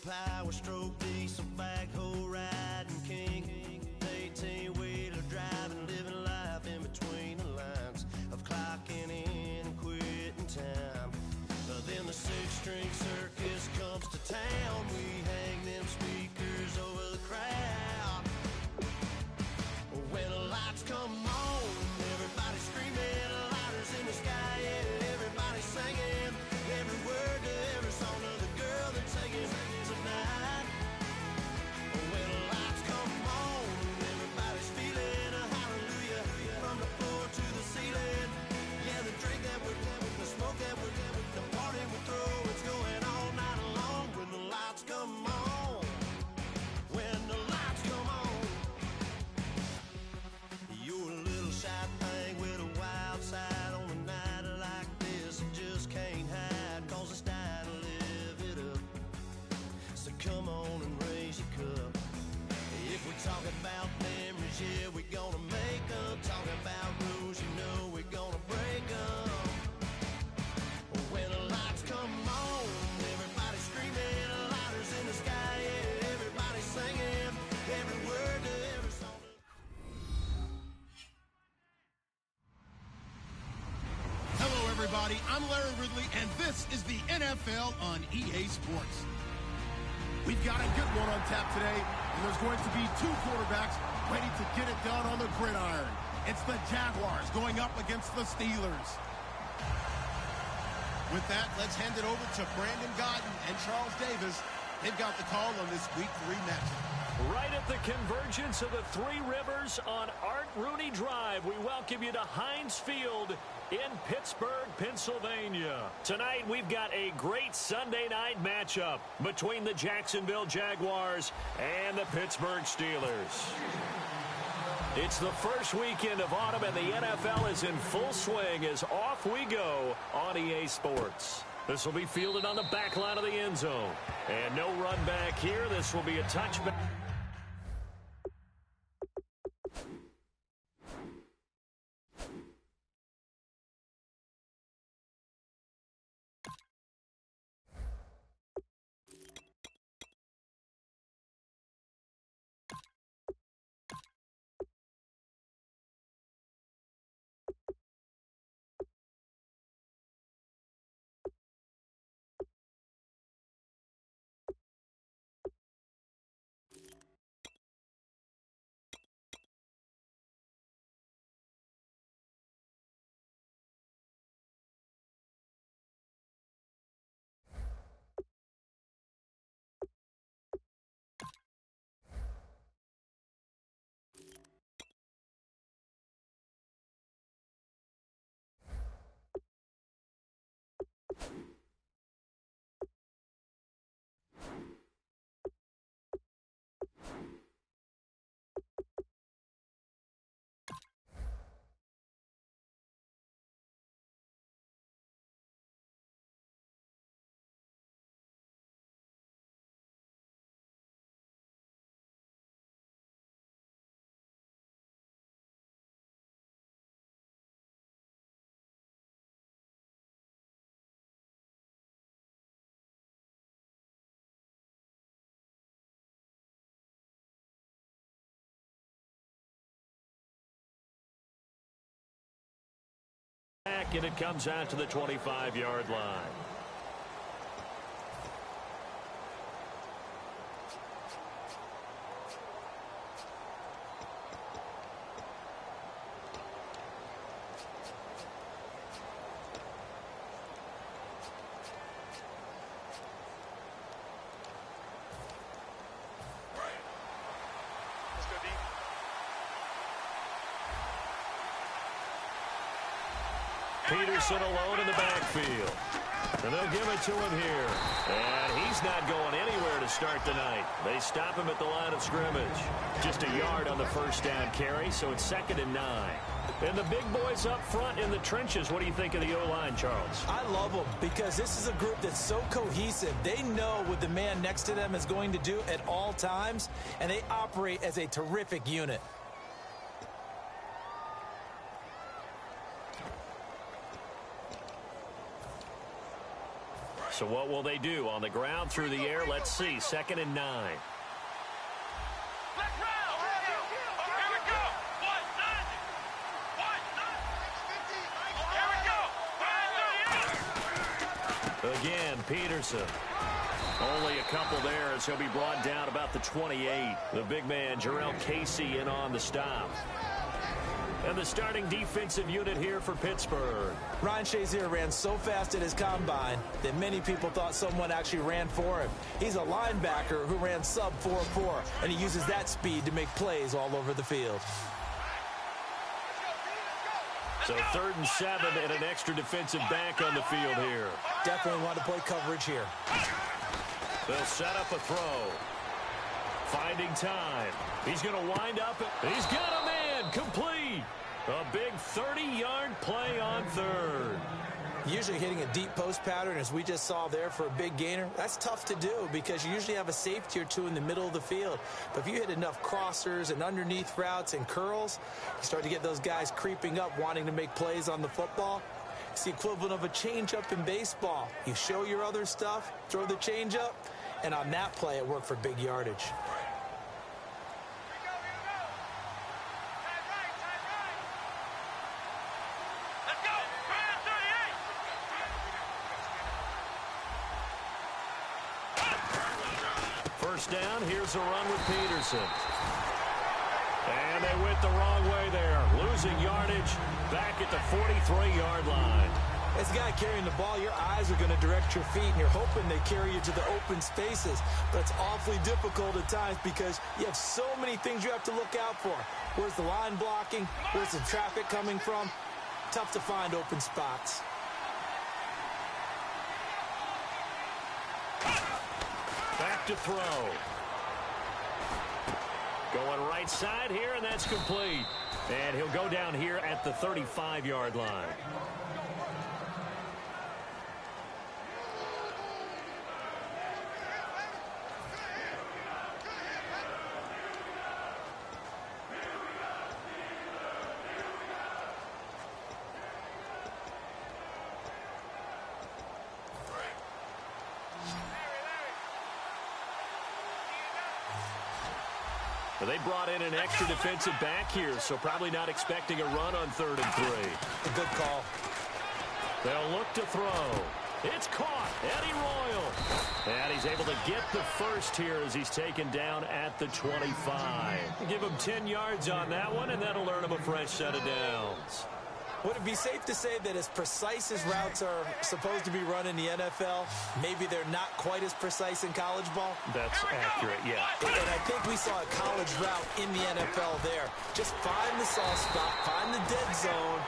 power stroke diesel backhoe riding king. 18-wheeler driving, living life in between the lines of clocking in and quitting time. Then the six-string circus comes to town. We hang them speakers over the crowd. When the lights come on, everybody screaming, lighters in the sky, yeah, everybody singing every word to every song of the girl that's singing tonight. When the lights come on, everybody's feeling a hallelujah from the floor to the ceiling. Yeah, the drink that we're having, the smoke that we're having, the party we throw, it's going all night long. When the lights come on, when the lights come on, you're a little shy thing with a wild side on a night like this. You just can't hide, cause it's time to live it up. So come on and raise your cup. If we're talking about memories, yeah, we're gonna make them. Talking about rules, you know we're gonna break them. When the lights come on, everybody's screaming, lighters in the sky, yeah, everybody's singing every word to every song. Hello, everybody. I'm Larry Ridley, and this is the NFL on EA Sports. We've got a good one on tap today, and there's going to be two quarterbacks ready to get it done on the gridiron. It's the Jaguars going up against the Steelers. With that, let's hand it over to Brandon Godden and Charles Davis. They've got the call on this Week 3 matchup. Right at the convergence of the Three Rivers on Art Rooney Drive, we welcome you to Heinz Field in Pittsburgh, Pennsylvania. Tonight, we've got a great Sunday night matchup between the Jacksonville Jaguars and the Pittsburgh Steelers. It's the first weekend of autumn, and the NFL is in full swing as off we go on EA Sports. This will be fielded on the back line of the end zone. And no run back here. This will be a touchback. And it comes out to the 25-yard line. Peterson alone in the backfield. And they'll give it to him here. And he's not going anywhere to start tonight. They stop him at the line of scrimmage. Just a yard on the first down carry, so it's 2nd and 9. And the big boys up front in the trenches. What do you think of the O-line, Charles? I love them because this is a group that's so cohesive. They know what the man next to them is going to do at all times, and they operate as a terrific unit. So what will they do? On the ground, through the air, let's see. 2nd and 9. Again, Peterson. Only a couple there as he'll be brought down about the 28. The big man, Jarrell Casey, in on the stop. And the starting defensive unit here for Pittsburgh. Ryan Shazier ran so fast at his combine that many people thought someone actually ran for him. He's a linebacker who ran sub 4.4, and he uses that speed to make plays all over the field. So 3rd and 7 and an extra defensive back on the field here. Definitely want to play coverage here. They'll set up a throw. Finding time. He's going to wind up. He's got a man. Complete. A big 30-yard play on 3rd. Usually hitting a deep post pattern, as we just saw there, for a big gainer, that's tough to do because you usually have a safety or two in the middle of the field. But if you hit enough crossers and underneath routes and curls, you start to get those guys creeping up wanting to make plays on the football. It's the equivalent of a changeup in baseball. You show your other stuff, throw the changeup, and on that play it worked for big yardage. First down, here's a run with Peterson. And they went the wrong way there. Losing yardage back at the 43-yard line. As a guy carrying the ball, your eyes are going to direct your feet, and you're hoping they carry you to the open spaces. But it's awfully difficult at times because you have so many things you have to look out for. Where's the line blocking? Where's the traffic coming from? Tough to find open spots. Back to throw. Going right side here, and that's complete. And he'll go down here at the 35-yard line. They brought in an extra defensive back here, so probably not expecting a run on 3rd and 3. A good call. They'll look to throw. It's caught. Eddie Royal. And he's able to get the first here as he's taken down at the 25. Give him 10 yards on that one, and that'll earn him a fresh set of downs. Would it be safe to say that as precise as routes are supposed to be run in the NFL, maybe they're not quite as precise in college ball? That's accurate, yeah. And I think we saw a college route in the NFL there. Just find the soft spot, find the dead zone,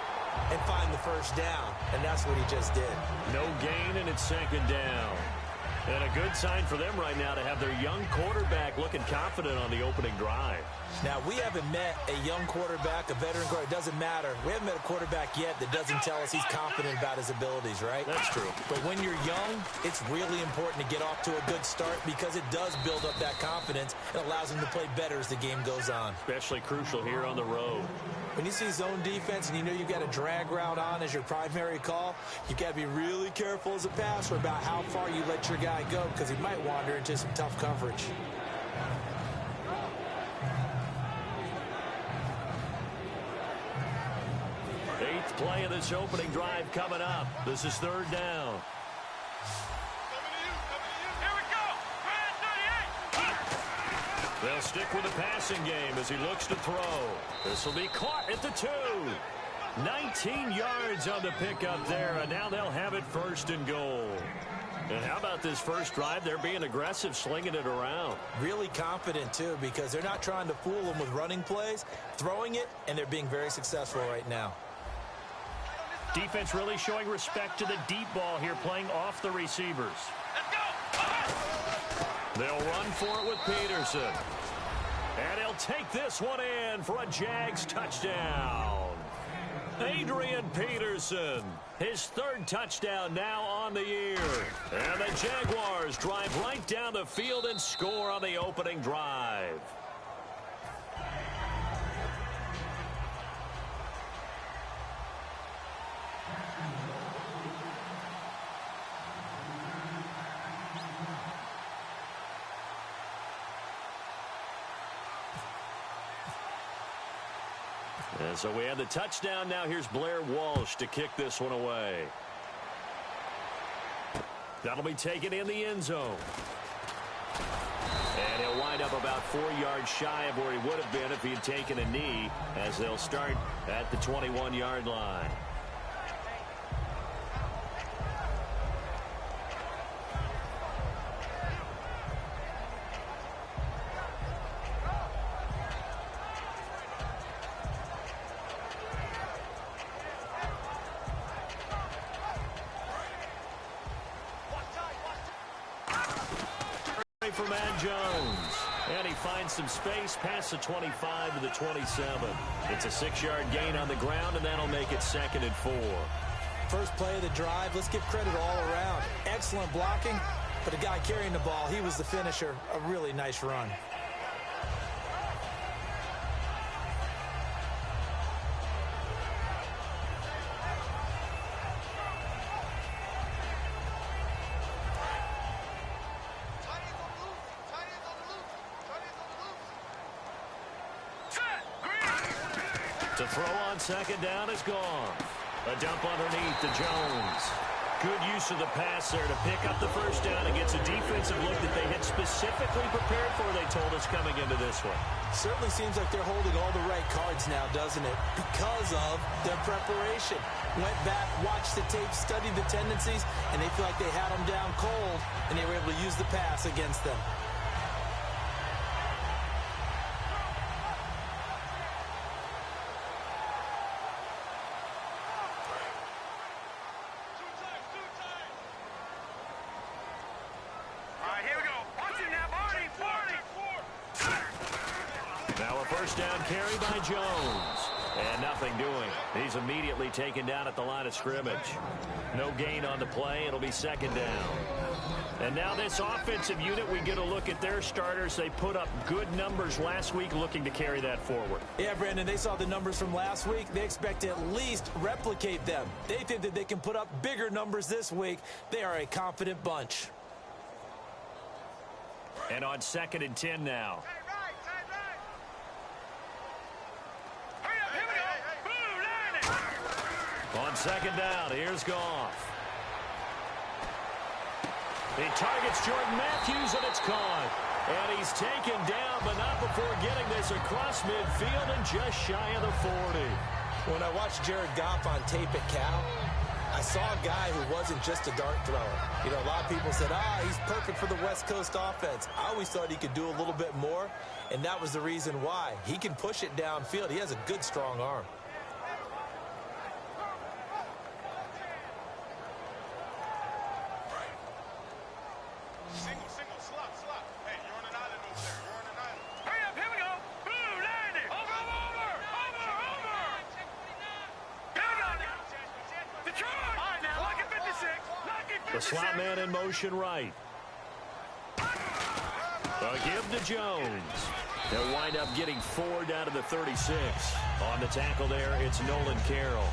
and find the first down. And that's what he just did. No gain, and it's 2nd down. And a good sign for them right now to have their young quarterback looking confident on the opening drive. Now, we haven't met a young quarterback, a veteran quarterback. It doesn't matter. We haven't met a quarterback yet that doesn't tell us he's confident about his abilities, right? That's true. But when you're young, it's really important to get off to a good start because it does build up that confidence and allows him to play better as the game goes on. Especially crucial here on the road. When you see zone defense and you know you've got a drag route on as your primary call, you've got to be really careful as a passer about how far you let your guy go because he might wander into some tough coverage. Eighth play of this opening drive coming up. This is 3rd down. They'll stick with the passing game as he looks to throw. This will be caught at the 2. 19 yards on the pickup there, and now they'll have it 1st and goal. And how about this first drive? They're being aggressive, slinging it around. Really confident, too, because they're not trying to fool them with running plays, throwing it, and they're being very successful right now. Defense really showing respect to the deep ball here, playing off the receivers. They'll run for it with Peterson. And he'll take this one in for a Jags touchdown. Adrian Peterson, his 3rd touchdown now on the year. And the Jaguars drive right down the field and score on the opening drive. And so we have the touchdown. Now here's Blair Walsh to kick this one away. That'll be taken in the end zone. And he'll wind up about 4 yards shy of where he would have been if he had taken a knee, as they'll start at the 21-yard line. For Matt Jones, and he finds some space past the 25 to the 27. It's a 6-yard gain on the ground, and that'll make it 2nd and 4. First play of the drive, let's give credit all around. Excellent blocking, but the guy carrying the ball, he was the finisher. A really nice run. To throw on 2nd down is gone. A dump underneath to Jones. Good use of the pass there to pick up the first down against a defensive look that they had specifically prepared for, they told us, coming into this one. Certainly seems like they're holding all the right cards now, doesn't it? Because of their preparation. Went back, watched the tape, studied the tendencies, and they feel like they had them down cold, and they were able to use the pass against them. Down carry by Jones. And nothing doing. He's immediately taken down at the line of scrimmage. No gain on the play. It'll be 2nd down. And now this offensive unit, we get a look at their starters. They put up good numbers last week, looking to carry that forward. Yeah, Brandon, they saw the numbers from last week. They expect to at least replicate them. They think that they can put up bigger numbers this week. They are a confident bunch. And on 2nd and 10 now. On 2nd down, here's Goff. He targets Jordan Matthews, and it's caught. And he's taken down, but not before getting this across midfield and just shy of the 40. When I watched Jared Goff on tape at Cal, I saw a guy who wasn't just a dart thrower. You know, a lot of people said, he's perfect for the West Coast offense. I always thought he could do a little bit more, and that was the reason why. He can push it downfield. He has a good, strong arm. The slot man in motion right. A give to Jones. They'll wind up getting 4 down to the 36. On the tackle there, it's Nolan Carroll.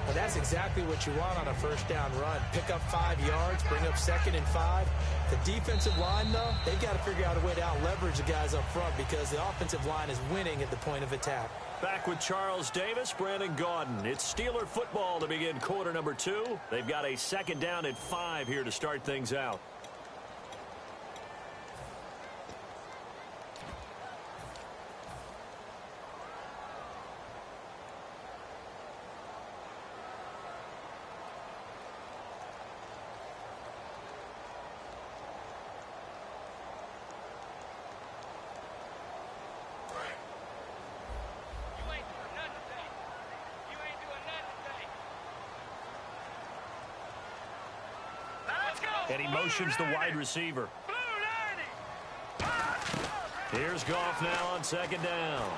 Well, that's exactly what you want on a first down run. Pick up 5 yards, bring up 2nd and 5. The defensive line, though, they've got to figure out a way to out-leverage the guys up front because the offensive line is winning at the point of attack. Back with Charles Davis, Brandon Gaudin. It's Steeler football to begin quarter number 2. They've got a 2nd down at 5 here to start things out. And he motions the wide receiver. Here's Goff now on 2nd down.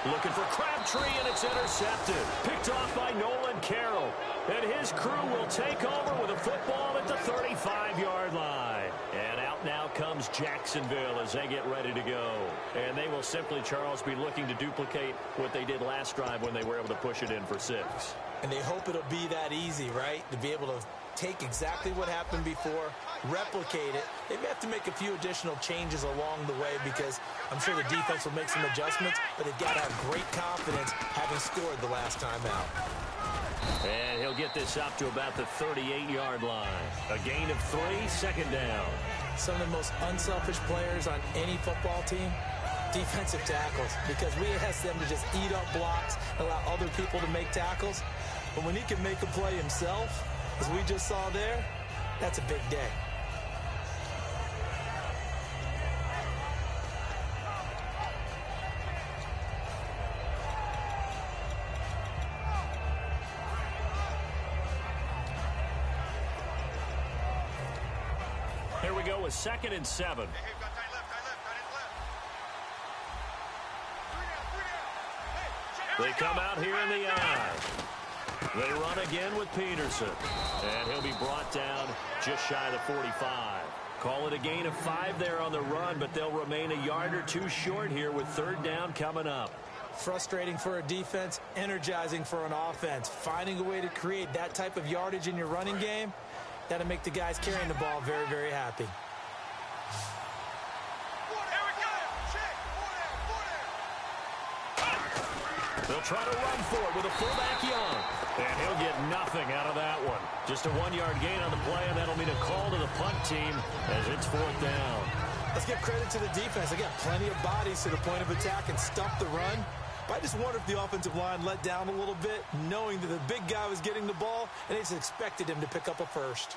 Looking for Crabtree, and it's intercepted. Picked off by Nolan Carroll. And his crew will take over with a football at the 35-yard line. And out now comes Jacksonville as they get ready to go. And they will simply, Charles, be looking to duplicate what they did last drive when they were able to push it in for 6. And they hope it'll be that easy, right? To be able to take exactly what happened before, replicate it. They may have to make a few additional changes along the way because I'm sure the defense will make some adjustments, but they've got to have great confidence having scored the last time out. And he'll get this up to about the 38-yard line. A gain of 3, second down. Some of the most unselfish players on any football team, defensive tackles, because we ask them to just eat up blocks, allow other people to make tackles. But when he can make a play himself, as we just saw there, that's a big day. Here we go with 2nd and 7. They come out here in the eye. They run again with Peterson. And he'll be brought down just shy of the 45. Call it a gain of 5 there on the run, but they'll remain a yard or two short here with 3rd down coming up. Frustrating for a defense, energizing for an offense. Finding a way to create that type of yardage in your running game, that'll make the guys carrying the ball very, very happy. They'll try to run for it with a fullback Young. And he'll get nothing out of that one. Just a 1-yard gain on the play, and that'll mean a call to the punt team as it's 4th down. Let's give credit to the defense. They got plenty of bodies to the point of attack and stop the run. But I just wonder if the offensive line let down a little bit, knowing that the big guy was getting the ball, and they just expected him to pick up a first.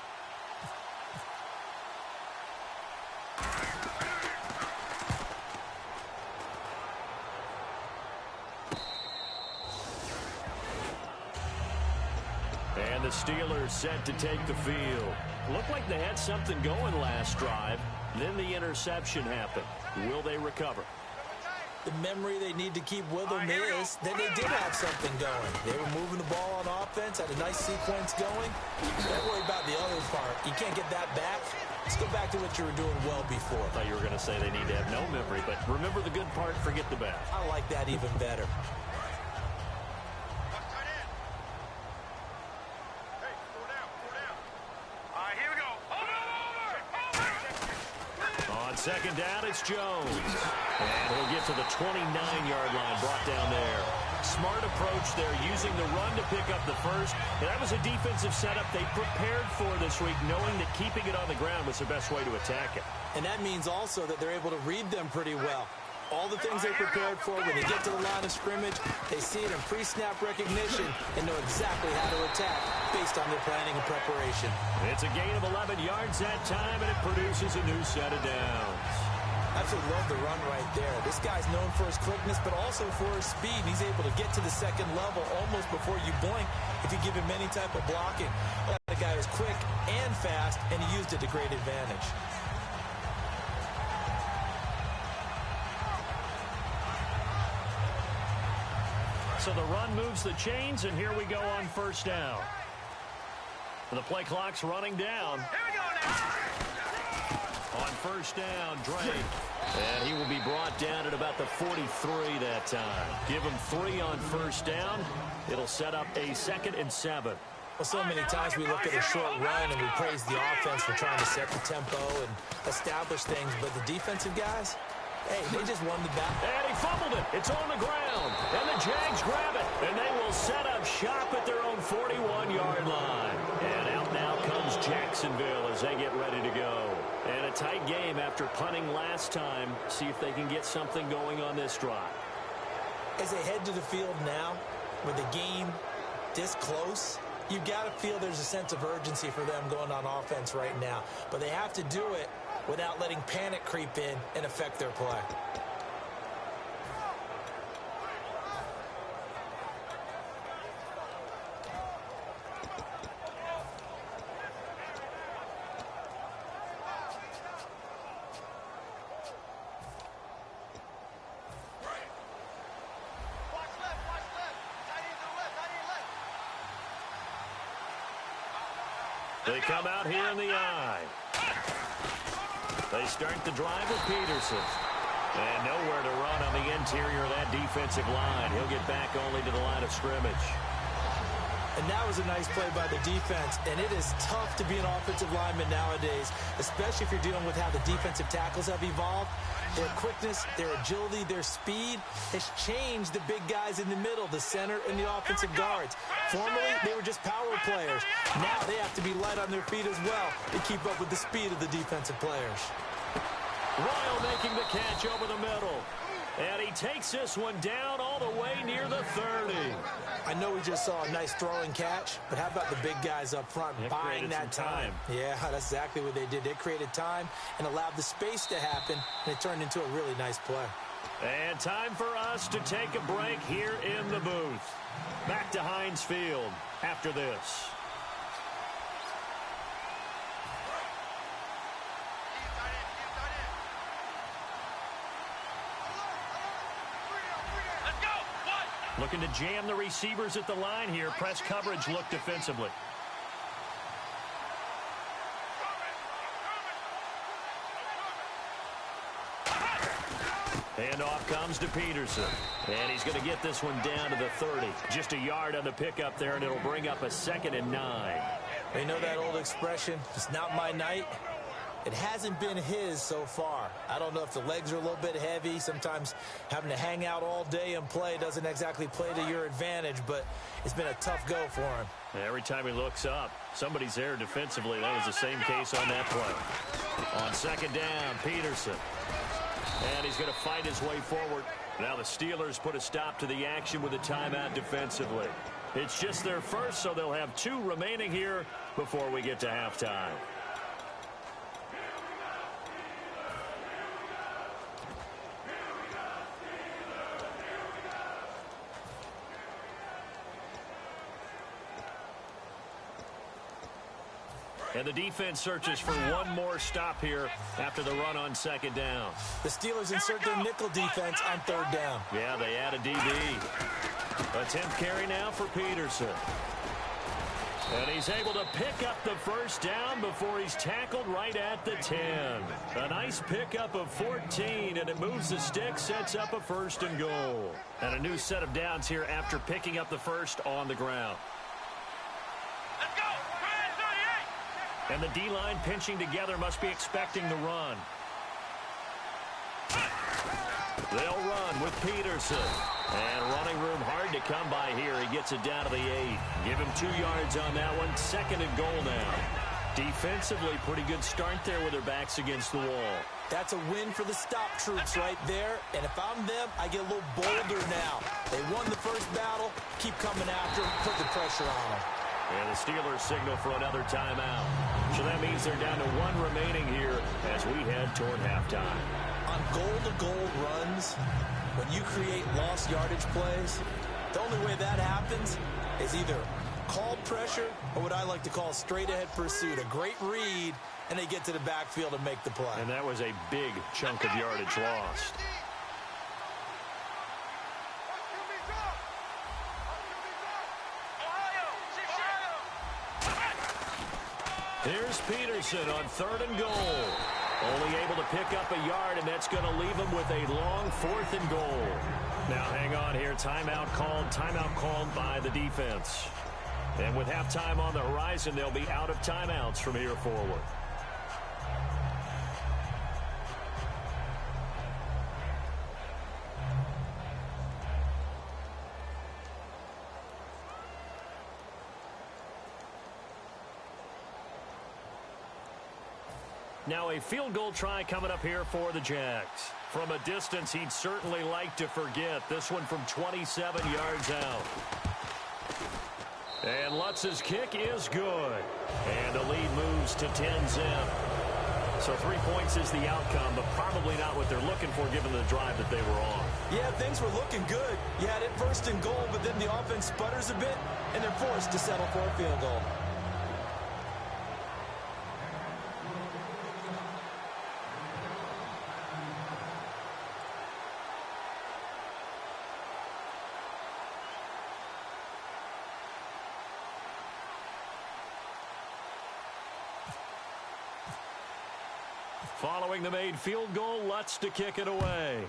And the Steelers set to take the field. Looked like they had something going last drive. Then the interception happened. Will they recover? The memory they need to keep with them is that they did have something going. They were moving the ball on offense, had a nice sequence going. Don't worry about the other part. You can't get that back. Let's go back to what you were doing well before. I thought you were going to say they need to have no memory, but remember the good part, forget the bad. I like that even better. On 2nd down, it's Jones. And he'll get to the 29-yard line, brought down there. Smart approach there, using the run to pick up the first. And that was a defensive setup they prepared for this week, knowing that keeping it on the ground was the best way to attack it. And that means also that they're able to read them pretty well. All the things they prepared for, when they get to the line of scrimmage, they see it in pre-snap recognition and know exactly how to attack based on their planning and preparation. It's a gain of 11 yards that time, and it produces a new set of downs. Absolutely love the run right there. This guy's known for his quickness, but also for his speed. He's able to get to the second level almost before you blink if you give him any type of blocking. The guy is quick and fast, and he used it to great advantage. So the run moves the chains, and here we go on 1st down. The play clock's running down. Here we go now. On 1st down, Drake. And he will be brought down at about the 43 that time. Give him 3 on 1st down. It'll set up a 2nd and 7. Well, so many times we look at a short run and we praise the offense for trying to set the tempo and establish things, but the defensive guys, hey, they just won the battle. And he fumbled it. It's on the ground. And the Jags grab it. And they will set up shop at their own 41-yard line. And out now comes Jacksonville as they get ready to go. And a tight game after punting last time. See if they can get something going on this drive. As they head to the field now, with the game this close, you've got to feel there's a sense of urgency for them going on offense right now. But they have to do it without letting panic creep in and affect their play. They come out here in the eye. They start the drive with Peterson. And nowhere to run on the interior of that defensive line. He'll get back only to the line of scrimmage. And that was a nice play by the defense. And it is tough to be an offensive lineman nowadays, especially if you're dealing with how the defensive tackles have evolved. Their quickness, their agility, their speed has changed the big guys in the middle, the center, and the offensive guards. Formerly, they were just power players. Now they have to be light on their feet as well to keep up with the speed of the defensive players. Royal making the catch over the middle. And he takes this one down all the way near the 30. I know we just saw a nice throwing catch, but how about the big guys up front buying that time? Yeah, that's exactly what they did. They created time and allowed the space to happen, and it turned into a really nice play. And time for us to take a break here in the booth. Back to Heinz Field after this. Looking to jam the receivers at the line here. Press coverage look defensively. Handoff comes to Peterson. And he's going to get this one down to the 30. Just a yard on the pickup there, and it'll bring up a 2nd and 9. You know that old expression, it's not my night? It hasn't been his so far. I don't know if the legs are a little bit heavy. Sometimes having to hang out all day and play doesn't exactly play to your advantage, but it's been a tough go for him. Every time he looks up, somebody's there defensively. That was the same case on that play. On 2nd down, Peterson. And he's going to fight his way forward. Now the Steelers put a stop to the action with a timeout defensively. It's just their first, so they'll have 2 remaining here before we get to halftime. And the defense searches for one more stop here after the run on 2nd down. The Steelers insert their nickel defense on 3rd down. Yeah, they add a DB. A 10th carry now for Peterson. And he's able to pick up the 1st down before he's tackled right at the 10. A nice pickup of 14, and it moves the stick, sets up a 1st and goal. And a new set of downs here after picking up the 1st on the ground. And the D-line pinching together must be expecting the run. They'll run with Peterson. And running room hard to come by here. He gets it down to the 8. Give him 2 yards on that one. 2nd and goal now. Defensively, pretty good start there with their backs against the wall. That's a win for the stop troops right there. And if I'm them, I get a little bolder now. They won the first battle. Keep coming after them. Put the pressure on them. And the Steelers signal for another timeout. So that means they're down to 1 remaining here as we head toward halftime. On goal-to-goal runs, when you create lost yardage plays, the only way that happens is either called pressure or what I like to call straight-ahead pursuit. A great read, and they get to the backfield and make the play. And that was a big chunk of yardage lost. Here's Peterson on 3rd and goal. Only able to pick up a yard, and that's going to leave him with a long 4th and goal. Now hang on here. Timeout called by the defense. And with halftime on the horizon, they'll be out of timeouts from here forward. Now a field goal try coming up here for the Jags. From a distance, he'd certainly like to forget. This one from 27 yards out. And Lutz's kick is good. And the lead moves to 10-zip. So 3 points is the outcome, but probably not what they're looking for given the drive that they were on. Yeah, things were looking good. You had it 1st and goal, but then the offense sputters a bit, and they're forced to settle for a field goal. Following the made field goal, Lutz to kick it away.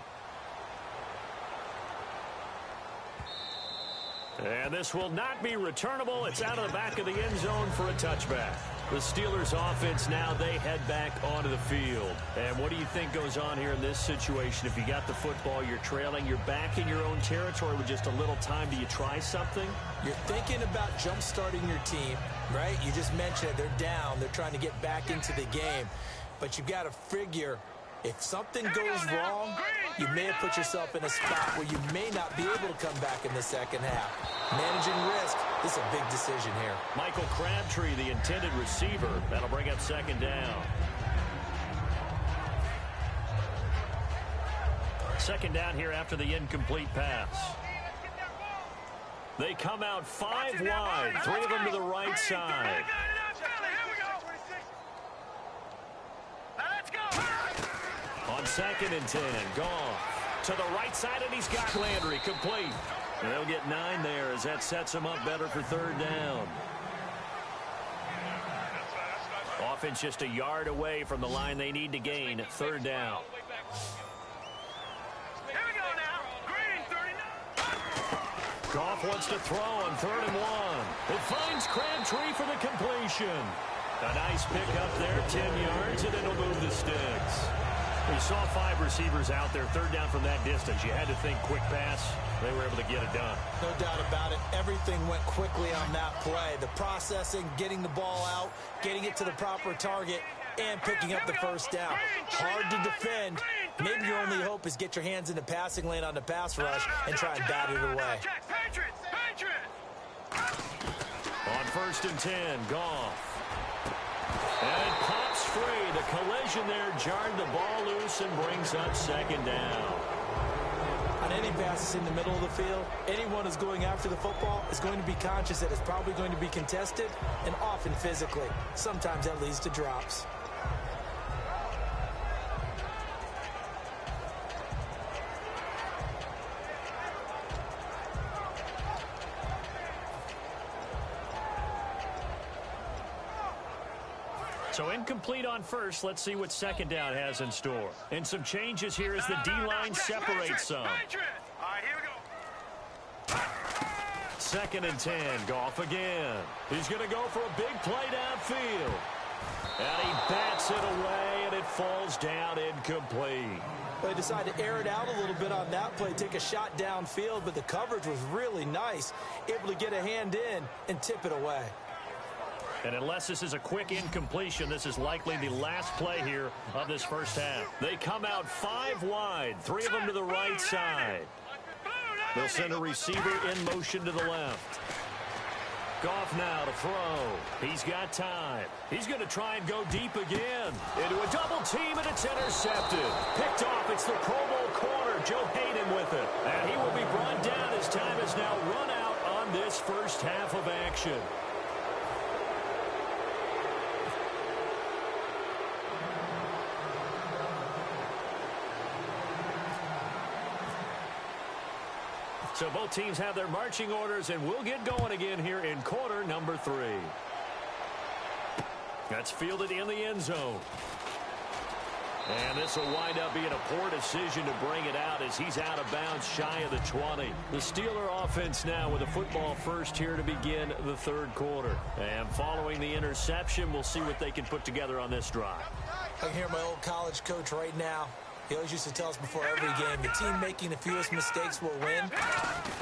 And this will not be returnable. It's out of the back of the end zone for a touchback. The Steelers offense now, they head back onto the field. And what do you think goes on here in this situation? If you got the football, you're trailing, you're back in your own territory with just a little time. Do you try something? You're thinking about jump-starting your team, right? You just mentioned it. They're down. They're trying to get back into the game. But you've got to figure, if something goes wrong, you may have put yourself in a spot where you may not be able to come back in the second half. Managing risk, this is a big decision here. Michael Crabtree, the intended receiver. That'll bring up second down. Second down here after the incomplete pass. They come out 5 wide, 3 of them to the right side. On 2nd and 10, Goff to the right side, and he's got Landry complete. And they'll get 9 there as that sets them up better for 3rd down. Offense just a yard away from the line they need to gain. 3rd down. Goff wants to throw on 3rd and 1. It finds Crabtree for the completion. A nice pick up there, 10 yards, and it'll move the sticks. We saw 5 receivers out there, 3rd down from that distance. You had to think quick pass. They were able to get it done. No doubt about it. Everything went quickly on that play. The processing, getting the ball out, getting it to the proper target, and picking up the 1st down. Hard to defend. Maybe your only hope is get your hands in the passing lane on the pass rush and try and bat it away. On 1st and 10, Goff. And it pops free. The collision there jarred the ball loose and brings up 2nd down. On any passes in the middle of the field, anyone who's going after the football is going to be conscious that it's probably going to be contested, and often physically. Sometimes that leads to drops. So incomplete on 1st. Let's see what 2nd down has in store. And some changes here as the D-line separates some. 2nd and 10. Goff again. He's going to go for a big play downfield. And he bats it away, and it falls down incomplete. They decided to air it out a little bit on that play, take a shot downfield, but the coverage was really nice. Able to get a hand in and tip it away. And unless this is a quick incompletion, this is likely the last play here of this 1st half. They come out 5 wide, 3 of them to the right side. They'll send a receiver in motion to the left. Goff now to throw. He's got time. He's going to try and go deep again. Into a double team, and it's intercepted. Picked off. It's the Pro Bowl corner, Joe Hayden, with it. And he will be brought down as time has now run out on this 1st half of action. So both teams have their marching orders, and we'll get going again here in quarter number 3. That's fielded in the end zone. And this will wind up being a poor decision to bring it out as he's out of bounds shy of the 20. The Steeler offense now with a football first here to begin the 3rd quarter. And following the interception, we'll see what they can put together on this drive. I can hear my old college coach right now. He always used to tell us before every game, the team making the fewest mistakes will win.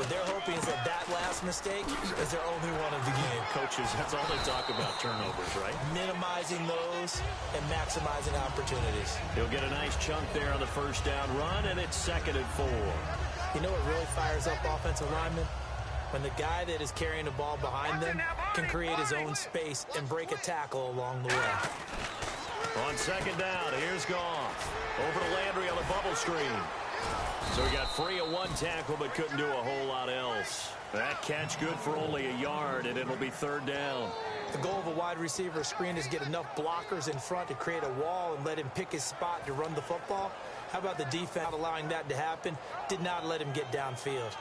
What they're hoping is that that last mistake is their only one of the game. Coaches, that's all they talk about, turnovers, right? Minimizing those and maximizing opportunities. He'll get a nice chunk there on the 1st down run, and it's 2nd and 4. You know what really fires up offensive linemen? When the guy that is carrying the ball behind them can create his own space and break a tackle along the way. On 2nd down, here's Goff. Over to Landry on the bubble screen. So he got free of 1 tackle but couldn't do a whole lot else. That catch good for only a yard, and it'll be 3rd down. The goal of a wide receiver screen is get enough blockers in front to create a wall and let him pick his spot to run the football. How about the defense not allowing that to happen? Did not let him get downfield.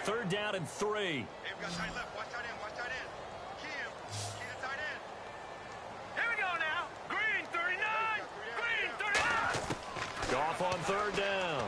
Third down and 3. Goff off on third down.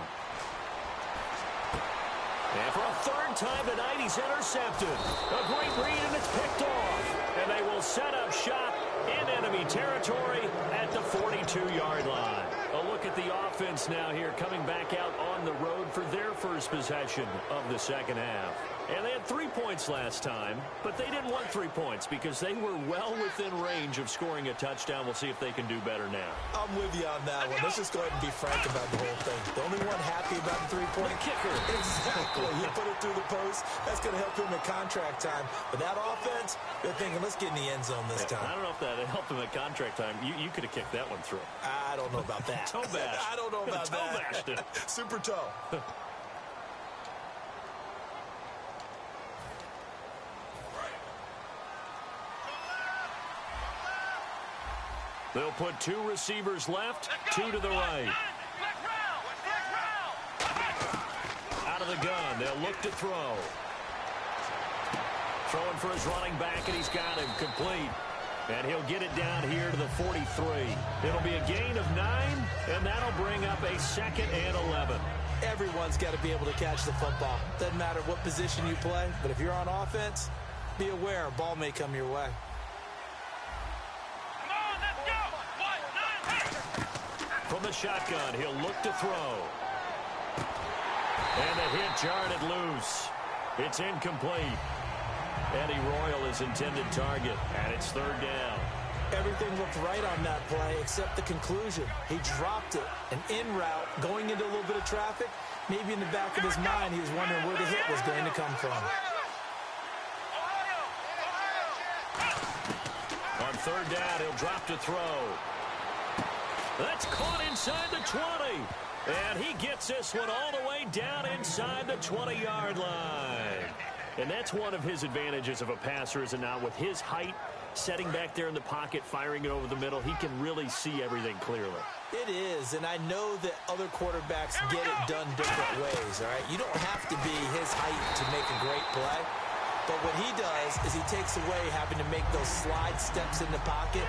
And for a third time tonight, he's intercepted. A great read, and it's picked off. And they will set up shop in enemy territory at the 42-yard line. A look at the offense now here, coming back out on the road for their first possession of the second half. And they had 3 points last time, but they didn't want 3 points because they were well within range of scoring a touchdown. We'll see if they can do better now. I'm with you on that one. Let's just go ahead and be frank about the whole thing. The only one happy about the 3-point kicker. Exactly. He put it through the post. That's going to help him in contract time. But that offense, they're thinking, let's get in the end zone this time. I don't know if that helped him at contract time. You could have kicked that one through. I don't know about that. Toe bash. I don't know about toe that. bashed it. Super toe. They'll put 2 receivers left, 2 to the right. Out of the gun, they'll look to throw. Throwing for his running back, and he's got him complete. And he'll get it down here to the 43. It'll be a gain of 9, and that'll bring up a 2nd and 11. Everyone's got to be able to catch the football. Doesn't matter what position you play, but if you're on offense, be aware a ball may come your way. From the shotgun, he'll look to throw. And the hit jarred it loose. It's incomplete. Eddie Royal is intended target, and it's third down. Everything looked right on that play except the conclusion. He dropped it, an in route, going into a little bit of traffic. Maybe in the back of his mind, he was wondering where the hit was going to come from. On third down, he'll drop to throw. That's caught inside the 20. And he gets this one all the way down inside the 20-yard line. And that's one of his advantages of a passer, is it not? With his height, setting back there in the pocket, firing it over the middle, he can really see everything clearly. It is, and I know that other quarterbacks get it done different ways, all right? You don't have to be his height to make a great play. But what he does is he takes away having to make those slide steps in the pocket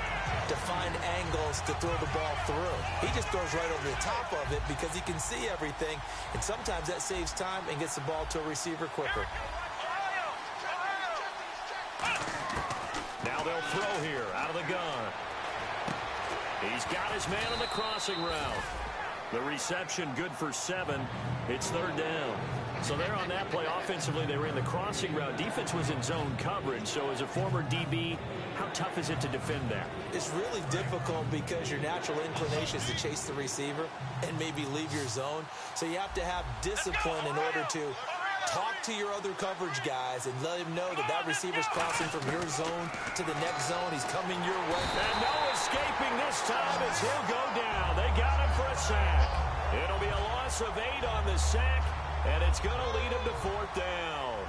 to find angles to throw the ball through. He just throws right over the top of it because he can see everything, and sometimes that saves time and gets the ball to a receiver quicker. Now they'll throw here out of the gun. He's got his man on the crossing route. The reception good for 7. It's third down. So they're on that play. Offensively, they were in the crossing route. Defense was in zone coverage. So as a former DB, how tough is it to defend that? It's really difficult because your natural inclination is to chase the receiver and maybe leave your zone. So you have to have discipline in order to talk to your other coverage guys and let him know that that receiver's crossing from your zone to the next zone. He's coming your way. And no escaping this time as he'll go down. They got him for a sack. It'll be a loss of 8 on the sack, and it's going to lead him to fourth down.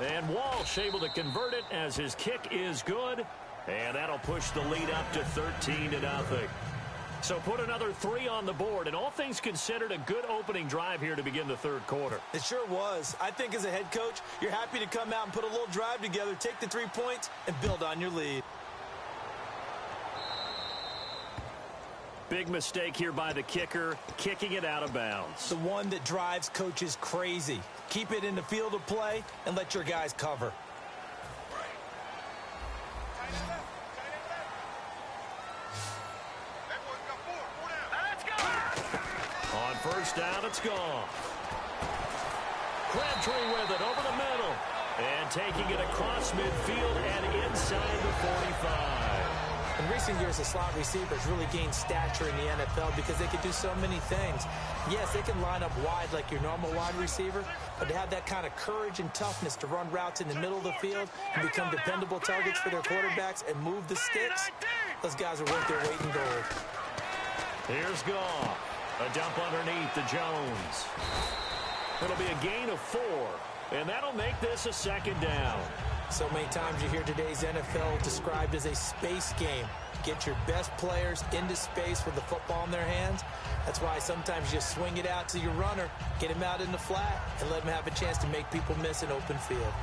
And Walsh able to convert it as his kick is good. And that'll push the lead up to 13-0. So put another 3 on the board, and all things considered, a good opening drive here to begin the third quarter. It sure was. I think as a head coach, you're happy to come out and put a little drive together, take the 3 points, and build on your lead. Big mistake here by the kicker, kicking it out of bounds. The one that drives coaches crazy. Keep it in the field of play and let your guys cover. On first down, it's gone. Crabtree with it over the middle. And taking it across midfield and inside the 45. In recent years, the slot receivers really gained stature in the NFL because they can do so many things. Yes, they can line up wide like your normal wide receiver, but to have that kind of courage and toughness to run routes in the middle of the field and become dependable targets for their quarterbacks and move the sticks, those guys are worth their weight in gold. Here's Goff. A dump underneath to Jones. It'll be a gain of 4, and that'll make this a second down. So many times you hear today's NFL described as a space game. Get your best players into space with the football in their hands. That's why sometimes you swing it out to your runner, get him out in the flat, and let him have a chance to make people miss an open field.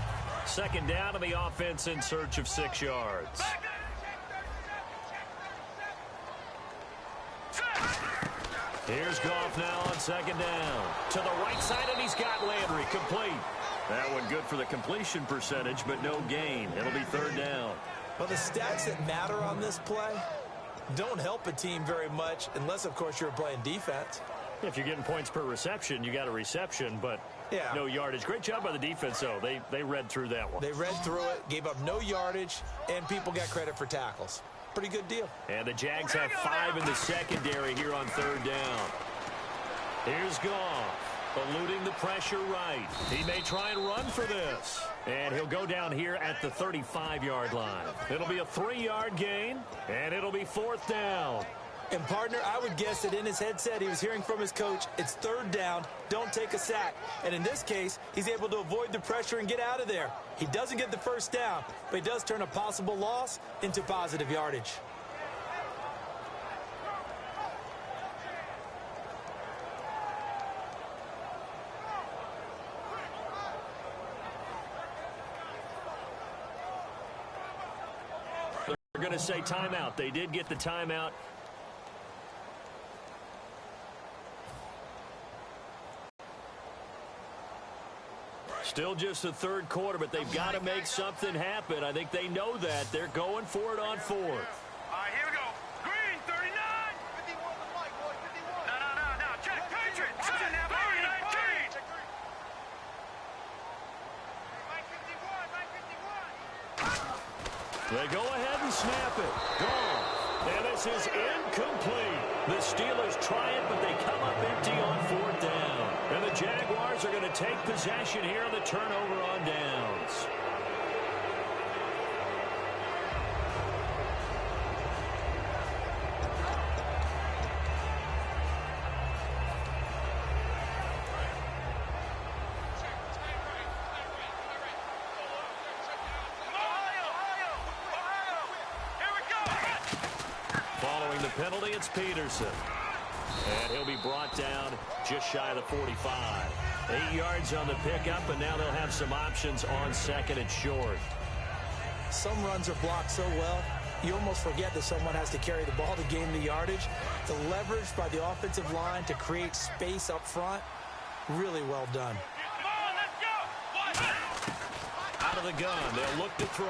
Second down to the offense in search of 6 yards. Here's Goff now on second down. To the right side, and he's got Landry. Complete. That one good for the completion percentage, but no gain. It'll be third down. Well, the stats that matter on this play don't help a team very much unless, of course, you're playing defense. If you're getting points per reception, you got a reception, but no yardage. Great job by the defense, though. They read through that one. They read through it, gave up no yardage, and people got credit for tackles. Pretty good deal. And the Jags have 5 in the secondary here on third down. Here's Goff, eluding the pressure right. He may try and run for this. And he'll go down here at the 35-yard line. It'll be a 3-yard gain, and it'll be fourth down. And, partner, I would guess that in his headset he was hearing from his coach, it's third down, don't take a sack. And in this case, he's able to avoid the pressure and get out of there. He doesn't get the first down, but he does turn a possible loss into positive yardage. They're going to say timeout. They did get the timeout. Still just the third quarter, but they've got to make something happen. I think they know that. They're going for it on fourth. All right, here we go. Green, 39. 51 on the mic, boy, 51. No. Check, Patriots. Green, 19. They go ahead and snap it. Gone. And this is incomplete. The Steelers try it, but they come up empty on fourth down. And the Jaguars are going to take possession here on the turnover on downs. Following the penalty, it's Peterson. And he'll be brought down just shy of the 45. 8 yards on the pickup, and now they'll have some options on second and short. Some runs are blocked so well, you almost forget that someone has to carry the ball to gain the yardage. The leverage by the offensive line to create space up front, really well done. Out of the gun, they'll look to throw.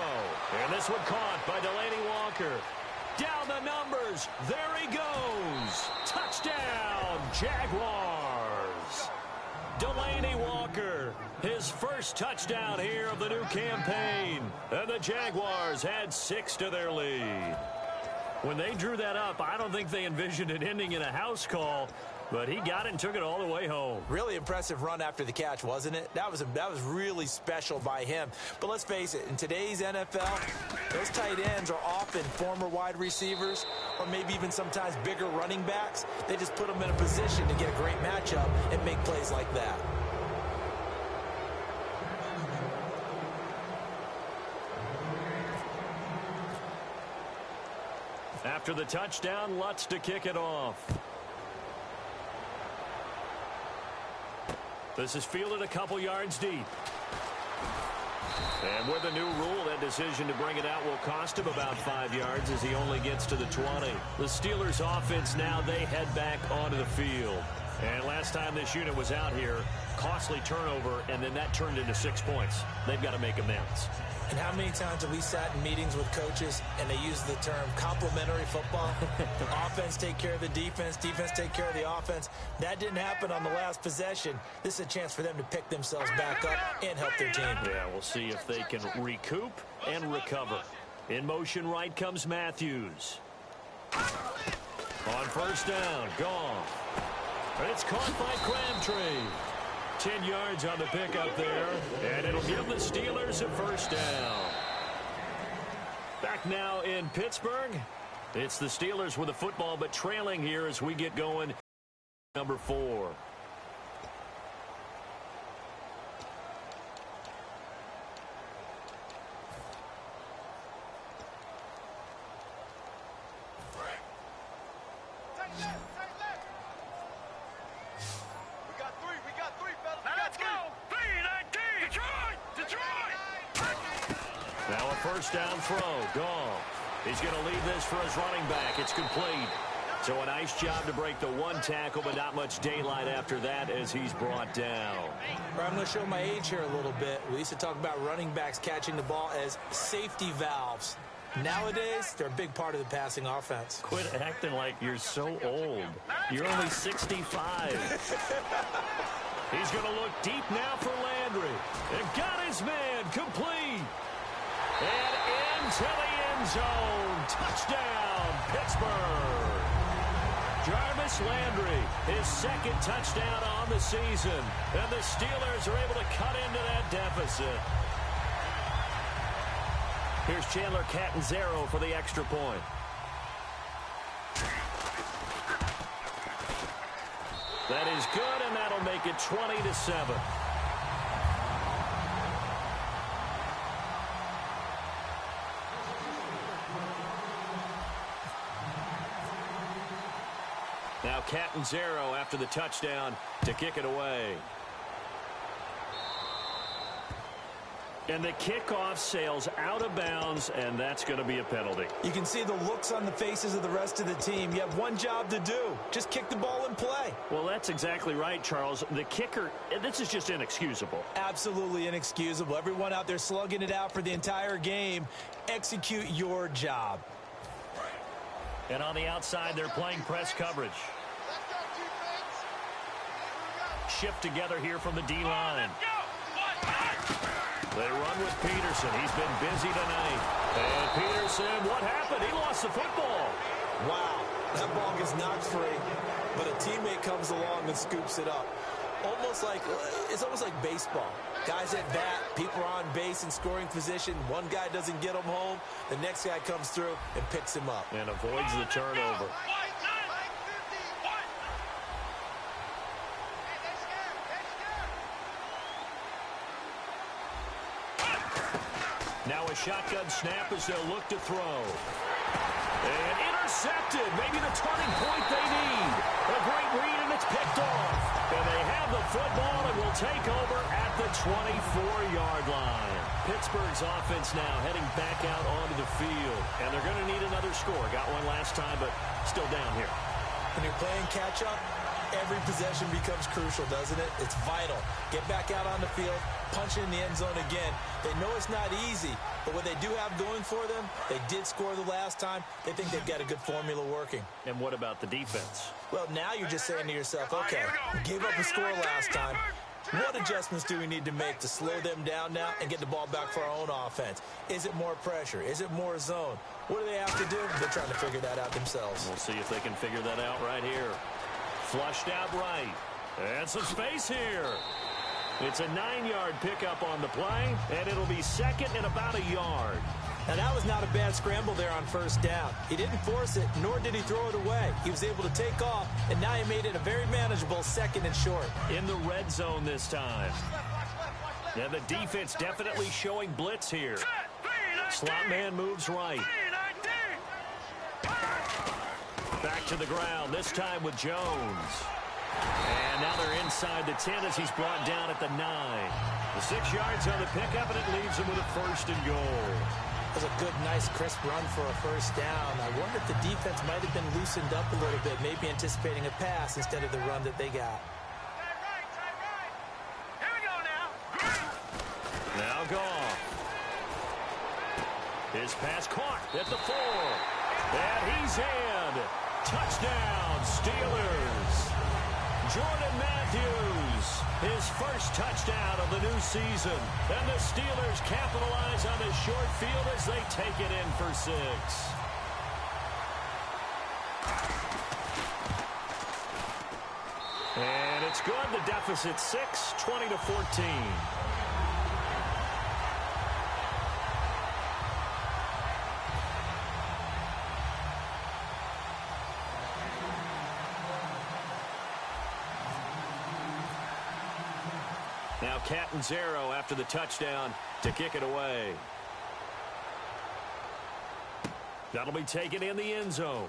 And this one caught by Delaney Walker. Down the numbers. There he goes. Touchdown, Jaguars. Delaney Walker, his first touchdown here of the new campaign. And the Jaguars had 6 to their lead. When they drew that up, I don't think they envisioned it ending in a house call, but he got it and took it all the way home. Really impressive run after the catch, wasn't it? That was really special by him. But let's face it, in today's NFL, those tight ends are often former wide receivers or maybe even sometimes bigger running backs. They just put them in a position to get a great matchup and make plays like that. After the touchdown, Lutz to kick it off. This is fielded a couple yards deep. And with the new rule, that decision to bring it out will cost him about 5 yards as he only gets to the 20. The Steelers offense now, they head back onto the field. And last time this unit was out here, costly turnover, and then that turned into 6 points. They've got to make amends. And how many times have we sat in meetings with coaches and they use the term complementary football? Offense take care of the defense, defense take care of the offense. That didn't happen on the last possession. This is a chance for them to pick themselves back up and help their team. Yeah, we'll see if they can recoup and recover. In motion right comes Matthews. On first down, gone. It's caught by Crabtree. 10 yards on the pickup there, and it'll give the Steelers a first down. Back now in Pittsburgh. It's the Steelers with the football, but trailing here as we get going. Number 4. first down throw. Goff. He's going to leave this for his running back. It's complete. So a nice job to break the one tackle, but not much daylight after that as he's brought down. I'm going to show my age here a little bit. We used to talk about running backs catching the ball as safety valves. Nowadays, they're a big part of the passing offense. Quit acting like you're so old. You're only 65. He's going to look deep now for Landry. And got his man complete. And into the end zone. Touchdown, Pittsburgh. Jarvis Landry, his second touchdown on the season. And the Steelers are able to cut into that deficit. Here's Chandler Catanzaro for the extra point. That is good, and that'll make it 20-7. Now Catanzaro after the touchdown to kick it away. And the kickoff sails out of bounds, and that's going to be a penalty. You can see the looks on the faces of the rest of the team. You have one job to do. Just kick the ball and play. Well, that's exactly right, Charles. The kicker, this is just inexcusable. Absolutely inexcusable. Everyone out there slugging it out for the entire game. Execute your job. And on the outside, they're playing press coverage. Shift together here from the D-line. They run with Peterson. He's been busy tonight. And Peterson, what happened? He lost the football. Wow, that ball gets knocked free, but a teammate comes along and scoops it up. It's almost like baseball. Guys at bat, people are on base in scoring position. One guy doesn't get him home. The next guy comes through and picks him up. And avoids the turnover. Now a shotgun snap as they'll look to throw. And intercepted. Maybe the turning point they need. A great read, and it's picked off. And they have the football and will take over at the 24-yard line. Pittsburgh's offense now heading back out onto the field. And they're going to need another score. Got one last time, but still down here. When you're playing catch-up, every possession becomes crucial, doesn't it? It's vital. Get back out on the field, punch it in the end zone again. They know it's not easy, but what they do have going for them, they did score the last time. They think they've got a good formula working. And what about the defense? Well, now you're just saying to yourself, okay, we gave up a score last time. What adjustments do we need to make to slow them down now and get the ball back for our own offense? Is it more pressure? Is it more zone? What do they have to do? They're trying to figure that out themselves. We'll see if they can figure that out right here. Flushed out right. And some space here. It's a 9-yard pickup on the play, and it'll be second and about a yard. Now, that was not a bad scramble there on first down. He didn't force it, nor did he throw it away. He was able to take off, and now he made it a very manageable second and short. In the red zone this time. And the defense definitely showing blitz here. Slot man moves right. Back to the ground, this time with Jones. And now they're inside the 10 as he's brought down at the 9. The 6 yards on the pickup, and it leaves him with a first and goal. That was a good, nice, crisp run for a first down. I wonder if the defense might have been loosened up a little bit, maybe anticipating a pass instead of the run that they got. Here we go now. Now Goff. His pass caught at the 4. And he's in. Touchdown, Steelers. Jordan Matthews, his first touchdown of the new season. And the Steelers capitalize on the short field as they take it in for 6. And it's good. The deficit 6, 20-14. Now Catanzaro after the touchdown to kick it away. That'll be taken in the end zone.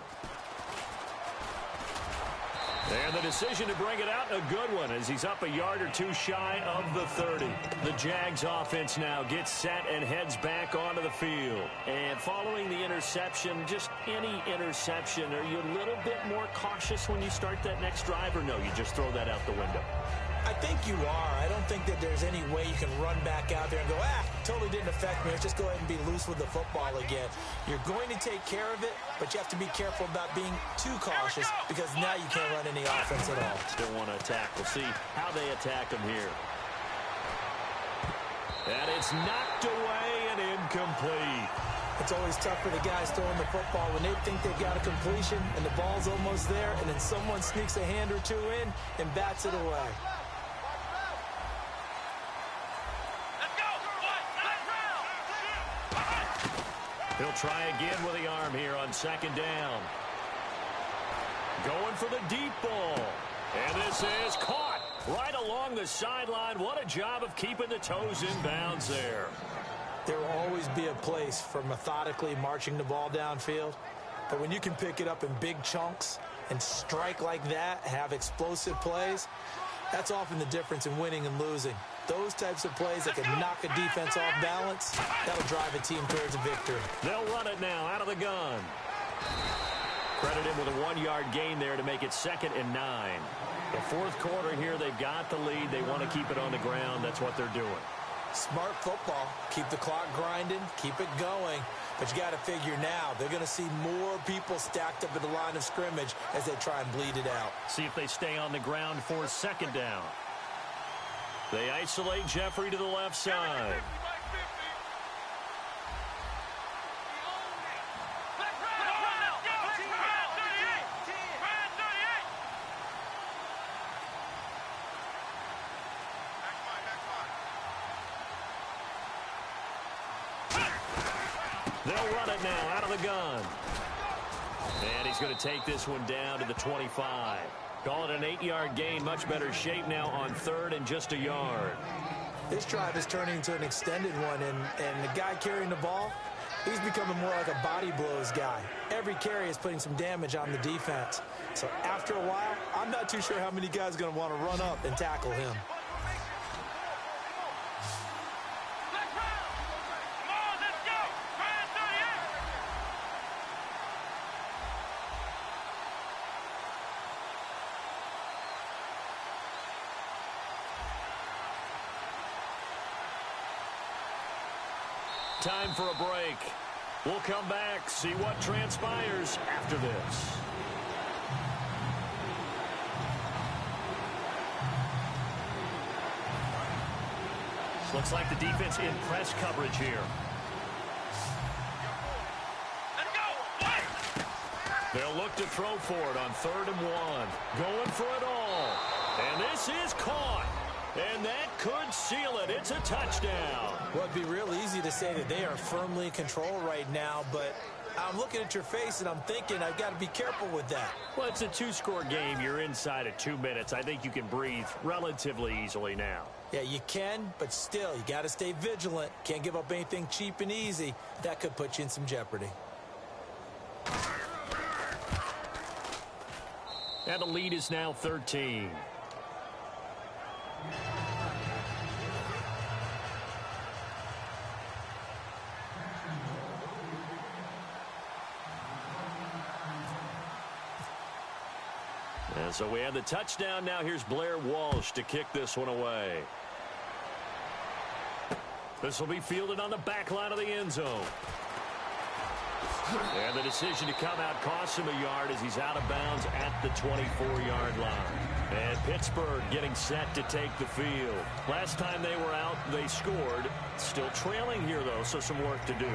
And the decision to bring it out, a good one, as he's up a yard or two shy of the 30. The Jags offense now gets set and heads back onto the field. And following the interception, just any interception, are you a little bit more cautious when you start that next drive, or no, you just throw that out the window? I think you are. I don't think that there's any way you can run back out there and go, totally didn't affect me. Let's just go ahead and be loose with the football again. You're going to take care of it, but you have to be careful about being too cautious because now you can't run any offense at all. Still want to attack. We'll see how they attack him here. And it's knocked away and incomplete. It's always tough for the guys throwing the football when they think they've got a completion and the ball's almost there, and then someone sneaks a hand or two in and bats it away. He'll try again with the arm here on second down. Going for the deep ball. And this is caught right along the sideline. What a job of keeping the toes in bounds there. There will always be a place for methodically marching the ball downfield. But when you can pick it up in big chunks and strike like that, have explosive plays, that's often the difference in winning and losing. Those types of plays that can knock a defense off balance, that'll drive a team towards a victory. They'll run it now out of the gun. Credit him with a 1-yard gain there to make it 2nd and 9. The fourth quarter here, they've got the lead. They want to keep it on the ground. That's what they're doing. Smart football. Keep the clock grinding. Keep it going. But you got to figure now, they're going to see more people stacked up at the line of scrimmage as they try and bleed it out. See if they stay on the ground for 2nd down. They isolate Jeffrey to the left side. They'll run it now out of the gun. And he's going to take this one down to the 25. Call it an 8-yard gain. Much better shape now on 3rd and just a yard. This drive is turning into an extended one, and the guy carrying the ball, he's becoming more like a body blows guy. Every carry is putting some damage on the defense. So after a while, I'm not too sure how many guys are going to want to run up and tackle him. Time for a break. We'll come back, see what transpires after this. Looks like the defense in press coverage here. They'll look to throw for it on 3rd and 1. Going for it all. And this is caught. And that could seal it. It's a touchdown. Well, it'd be real easy to say that they are firmly in control right now, but I'm looking at your face and I'm thinking I've got to be careful with that. Well, it's a 2-score game. You're inside of 2 minutes. I think you can breathe relatively easily now. Yeah, you can, but still, you got to stay vigilant. Can't give up anything cheap and easy. That could put you in some jeopardy. And the lead is now 13. And so we have the touchdown. Now here's Blair Walsh to kick this one away. This will be fielded on the back line of the end zone. And the decision to come out costs him a yard as he's out of bounds at the 24-yard line. And Pittsburgh getting set to take the field. Last time they were out, they scored. Still trailing here, though, so some work to do.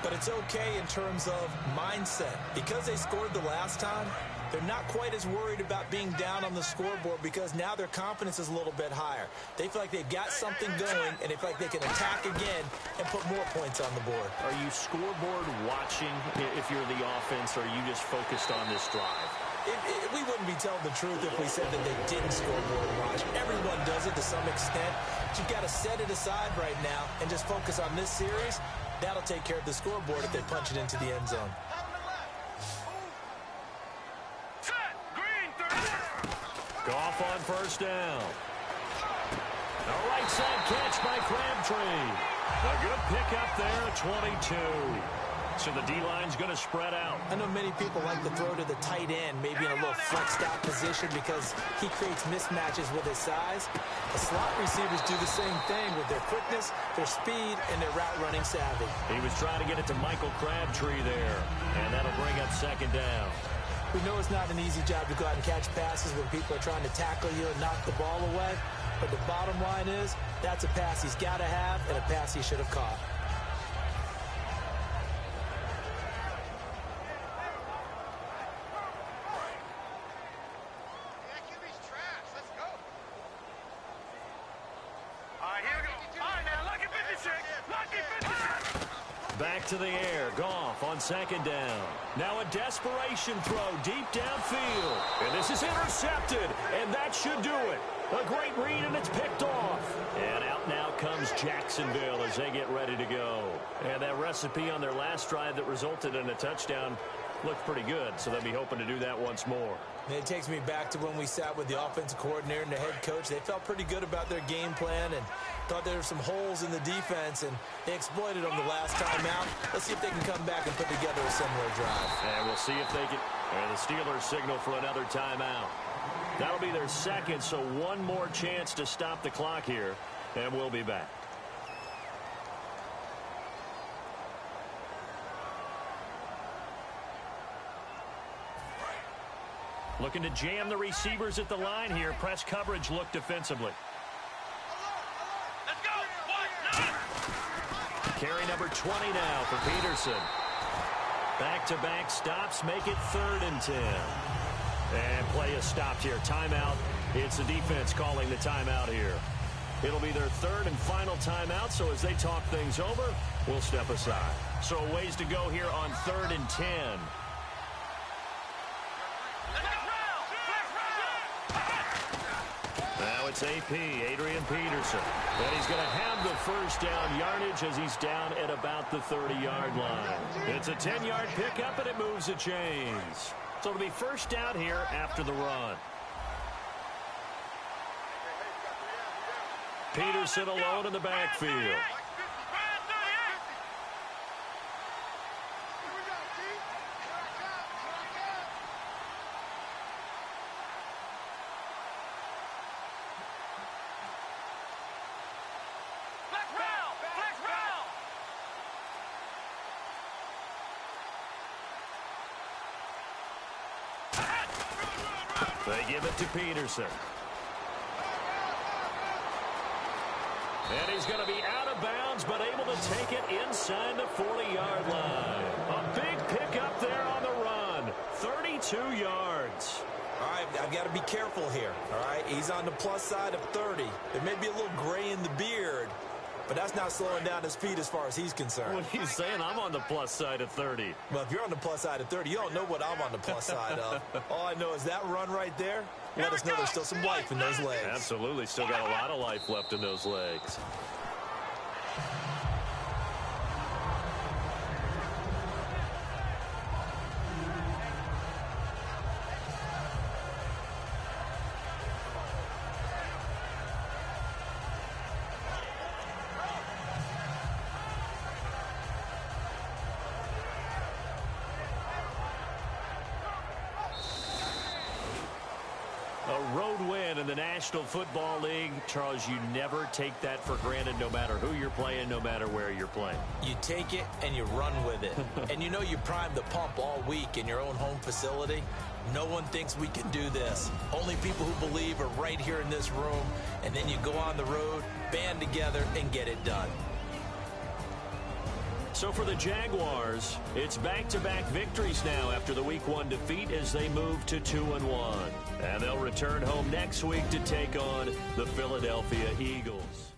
But it's okay in terms of mindset. Because they scored the last time, they're not quite as worried about being down on the scoreboard because now their confidence is a little bit higher. They feel like they've got something going, and they feel like they can attack again and put more points on the board. Are you scoreboard watching if you're the offense, or are you just focused on this drive? We wouldn't be telling the truth if we said that they didn't scoreboard watch. Everyone does it to some extent. But you've got to set it aside right now and just focus on this series. That'll take care of the scoreboard if they punch it into the end zone. Green 39. Goff on first down. A right side catch by Crabtree. A good pickup there at 22. So the D-line's going to spread out. I know many people like to throw to the tight end, maybe in a little flexed out position because he creates mismatches with his size. The slot receivers do the same thing with their quickness, their speed, and their route running savvy. He was trying to get it to Michael Crabtree there, and that'll bring up second down. We know it's not an easy job to go out and catch passes when people are trying to tackle you and knock the ball away. But the bottom line is, that's a pass he's got to have and a pass he should have caught. Back to the air. Goff on second down. Now a desperation throw deep downfield. And this is intercepted. And that should do it. A great read, and it's picked off. And out now comes Jacksonville as they get ready to go. And that recipe on their last drive that resulted in a touchdown looked pretty good, so they'll be hoping to do that once more. And it takes me back to when we sat with the offensive coordinator and the head coach. They felt pretty good about their game plan and thought there were some holes in the defense, and they exploited them the last time out. Let's see if they can come back and put together a similar drive. And we'll see if they can. And the Steelers signal for another timeout. That'll be their second, so one more chance to stop the clock here, and we'll be back. Looking to jam the receivers at the line here. Press coverage look defensively. Let's go. Carry number 20 now for Peterson. Back-to-back stops make it 3rd and 10. And play is stopped here. Timeout. It's the defense calling the timeout here. It'll be their 3rd and final timeout, so as they talk things over, we'll step aside. So a ways to go here on 3rd and 10. Now it's AP, Adrian Peterson. And he's going to have the first down yardage as he's down at about the 30-yard line. It's a 10-yard pickup, and it moves the chains. So it'll be first down here after the run. Peterson alone in the backfield. They give it to Peterson. And he's going to be out of bounds, but able to take it inside the 40-yard line. A big pickup there on the run. 32 yards. All right, I've got to be careful here, all right? He's on the plus side of 30. There may be a little gray in the beard, but that's not slowing down his speed as far as he's concerned. What are you saying? I'm on the plus side of 30. Well, if you're on the plus side of 30, you don't know what I'm on the plus side of. All I know is that run right there, let us know there's still some life in those legs. Absolutely. Still got a lot of life left in those legs. A road win in the National Football League. Charles, you never take that for granted no matter who you're playing, no matter where you're playing. You take it and you run with it. And you know you primed the pump all week in your own home facility. No one thinks we can do this. Only people who believe are right here in this room. And then you go on the road, band together, and get it done. So for the Jaguars, it's back-to-back victories now after the Week 1 defeat as they move to 2-1. And they'll return home next week to take on the Philadelphia Eagles.